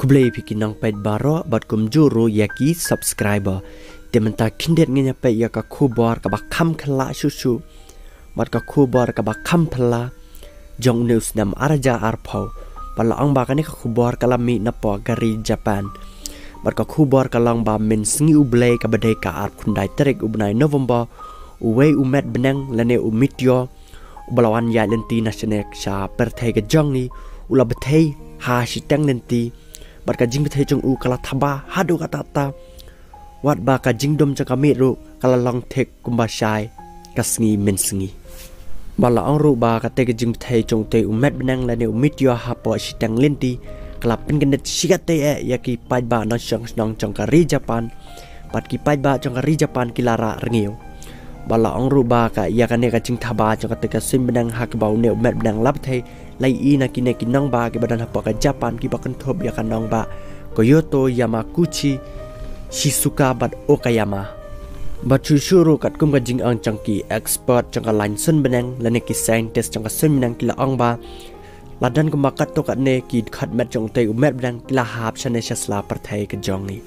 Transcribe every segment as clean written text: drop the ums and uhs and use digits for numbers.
kublai pikinang pet baro bat kumjuru yaki subscriber tementa kindet ngenya pe yaka kubor ka bakam khla susu bat ka kubor ka bakam phla jong news nam araja arphau pala ang ba kani ka kubor kalami na po gari Japan bat ka kubor kalang ba min sngi ublei ka badai ka ar khundai tarik ubnai November uwe umet benang lane meteor ubalawan ya lenti national sha bthei ka jong ni ula bthei ha sitang lenti bat ka jing bthei jong u kala thaba hadu kata ta wat ba ka jing dom jang ka mi ru kala long thek kumba shai ka sngi min sngi bala ang ru ba ka te ka jing bthei jong te umet benang lane meteor ha po sitang lenti kala pin gandet sigate ya ki pai ba na chang jong ka ri Japan bat ki pai ba jong ka ri Japan kilara rengiu bala ang ru ba ka ya ka ne ka jinthaba jong ka te ka sim benang ha ka bau ne umet benang lap thei lai i na ki ne ki nong ba ki badan ha po ka Japan ki ba kan thop ya ka nong ba Kyoto Yamaguchi Shizuoka bat Okayama bat chushuru kat kum ka jing ang changki expert chang ka line sun benang lane ki scientist chang ka sun benang ki la ang ba ladan ko makat to kat ne ki khat met chang te umet benang ki la hap chane shasla parthai ka jong ni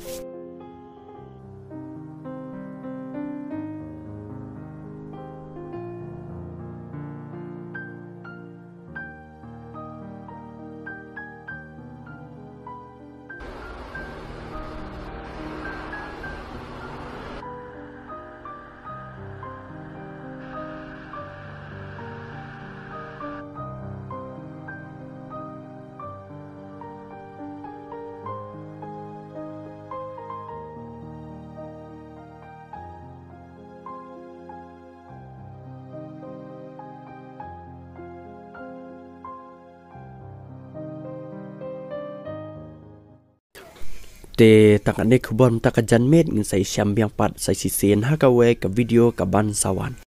te takane khubon ta ka janmet ngin sai syam biang pat sai si sen ha ka we ka video ka ban sawan